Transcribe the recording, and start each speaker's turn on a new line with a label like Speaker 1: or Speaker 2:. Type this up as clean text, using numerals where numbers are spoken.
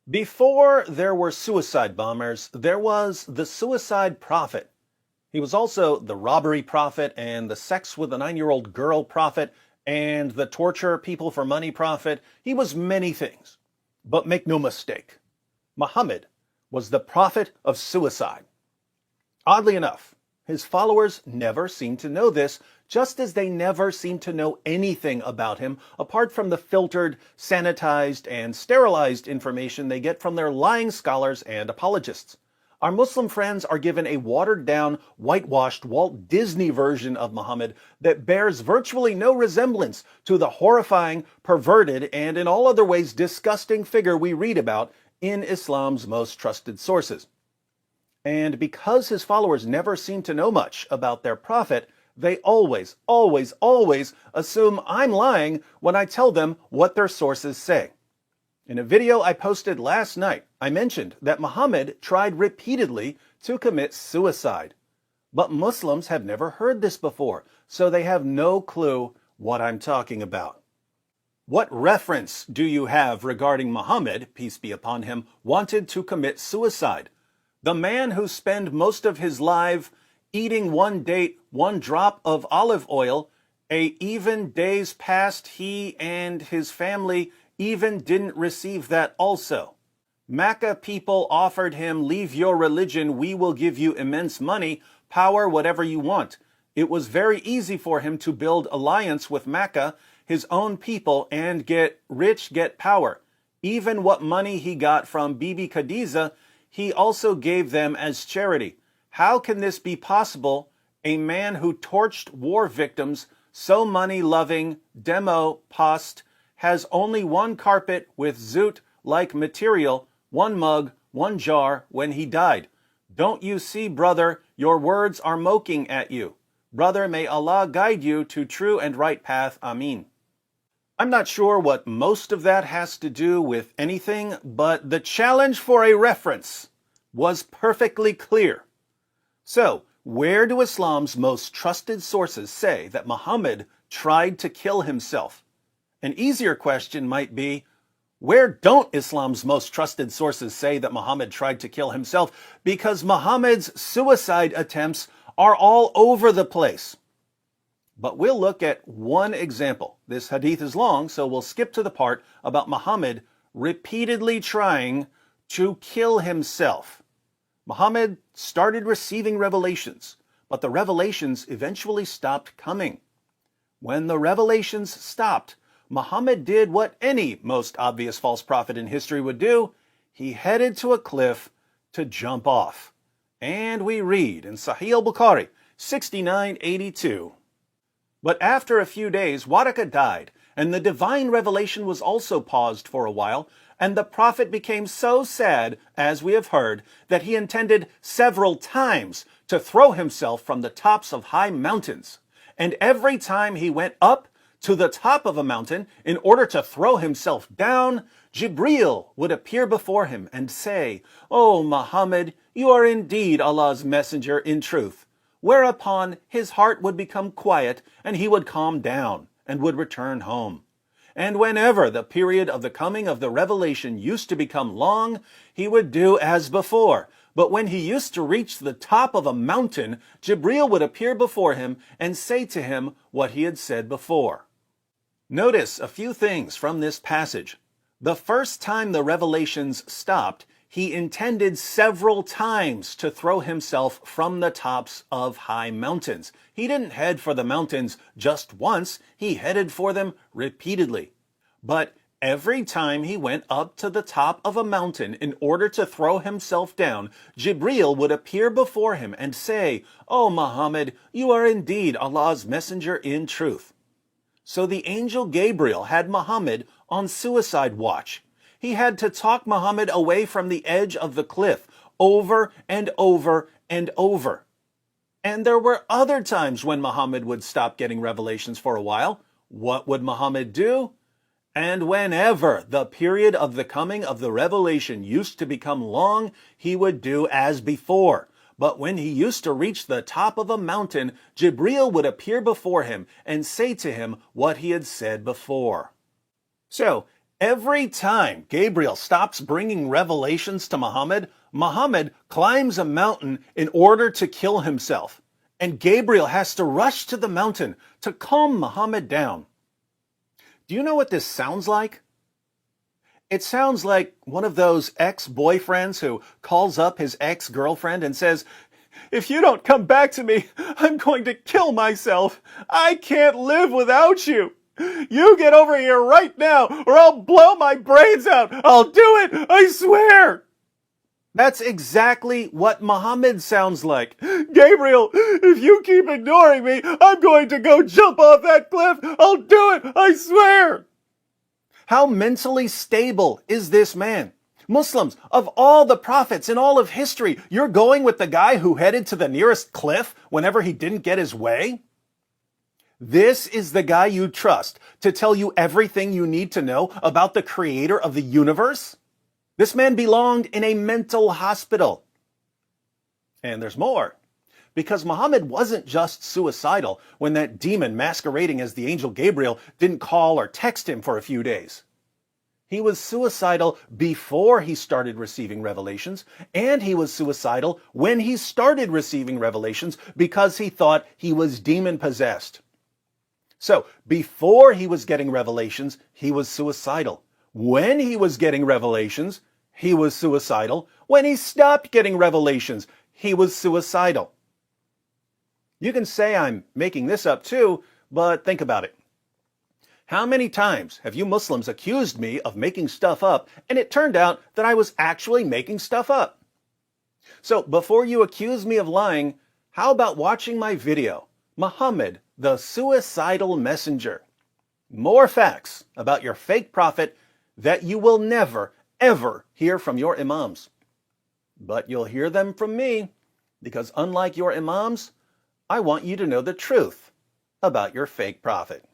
Speaker 1: Before there were suicide bombers, there was the suicide prophet. He was also the robbery prophet and the sex with a 9-year-old girl prophet and the torture people for money prophet. He was many things. But make no mistake, Muhammad was the prophet of suicide. Oddly enough, his followers never seemed to know this, just as they never seemed to know anything about him apart from the filtered, sanitized, and sterilized information they get from their lying scholars and apologists. Our Muslim friends are given a watered-down, whitewashed Walt Disney version of Muhammad that bears virtually no resemblance to the horrifying, perverted, and in all other ways disgusting figure we read about in Islam's most trusted sources. And because his followers never seem to know much about their prophet, they always assume I'm lying when I tell them what their sources say. In a video I posted last night, I mentioned that Muhammad tried repeatedly to commit suicide. But Muslims have never heard this before, so they have no clue what I'm talking about. What reference do you have regarding Muhammad, peace be upon him, wanted to commit suicide? The man who spent most of his life eating one date, one drop of olive oil, even days past he and his family even didn't receive that also. Mecca people offered him, leave your religion, we will give you immense money, power, whatever you want. It was very easy for him to build alliance with Mecca, his own people, and get rich, get power. Even what money he got from Bibi Khadija, he also gave them as charity. How can this be possible? A man who torched war victims, so money-loving, demo, post, has only one carpet with zoot-like material, one mug, one jar when he died. Don't you see, brother, your words are mocking at you. Brother, may Allah guide you to true and right path. Ameen. I'm not sure what most of that has to do with anything, but the challenge for a reference was perfectly clear. So, where do Islam's most trusted sources say that Muhammad tried to kill himself? An easier question might be, where don't Islam's most trusted sources say that Muhammad tried to kill himself? Because Muhammad's suicide attempts are all over the place. But we'll look at one example. This hadith is long, so we'll skip to the part about Muhammad repeatedly trying to kill himself. Muhammad started receiving revelations, but the revelations eventually stopped coming. When the revelations stopped, Muhammad did what any most obvious false prophet in history would do. He headed to a cliff to jump off. And we read in Sahih al-Bukhari, 6982. But after a few days, Waraka died, and the divine revelation was also paused for a while, and the prophet became so sad, as we have heard, that he intended several times to throw himself from the tops of high mountains. And every time he went up to the top of a mountain in order to throw himself down, Jibreel would appear before him and say, "O Muhammad, you are indeed Allah's messenger in truth." Whereupon his heart would become quiet and he would calm down and would return home. And whenever the period of the coming of the revelation used to become long, he would do as before. But when he used to reach the top of a mountain, Jibreel would appear before him and say to him what he had said before. Notice a few things from this passage. The first time the revelations stopped, he intended several times to throw himself from the tops of high mountains. He didn't head for the mountains just once, he headed for them repeatedly. But every time he went up to the top of a mountain in order to throw himself down, Jibreel would appear before him and say, "O Muhammad, you are indeed Allah's messenger in truth." So the angel Gabriel had Muhammad on suicide watch. He had to talk Muhammad away from the edge of the cliff over and over and over. And there were other times when Muhammad would stop getting revelations for a while. What would Muhammad do? And whenever the period of the coming of the revelation used to become long, he would do as before. But when he used to reach the top of a mountain, Jibreel would appear before him and say to him what he had said before. So, Every time Gabriel stops bringing revelations to Muhammad, Muhammad climbs a mountain in order to kill himself. And Gabriel has to rush to the mountain to calm Muhammad down. Do you know what this sounds like? It sounds like one of those ex-boyfriends who calls up his ex-girlfriend and says, "If you don't come back to me, I'm going to kill myself. I can't live without you. You get over here right now or I'll blow my brains out. I'll do it, I swear." That's exactly what Muhammad sounds like. "Gabriel, if you keep ignoring me, I'm going to go jump off that cliff. I'll do it, I swear." How mentally stable is this man? Muslims, of all the prophets in all of history, you're going with the guy who headed to the nearest cliff whenever he didn't get his way? This is the guy you trust to tell you everything you need to know about the creator of the universe? This man belonged in a mental hospital. And there's more. Because Muhammad wasn't just suicidal when that demon masquerading as the angel Gabriel didn't call or text him for a few days. He was suicidal before he started receiving revelations, and he was suicidal when he started receiving revelations because he thought he was demon-possessed. So, before he was getting revelations, he was suicidal. When he was getting revelations, he was suicidal. When he stopped getting revelations, he was suicidal. You can say I'm making this up too, but think about it. How many times have you Muslims accused me of making stuff up, and it turned out that I was actually making stuff up? So before you accuse me of lying, how about watching my video, Muhammad, the Suicidal Messenger? More facts about your fake prophet that you will never, ever hear from your imams. But you'll hear them from me, because unlike your imams, I want you to know the truth about your fake prophet.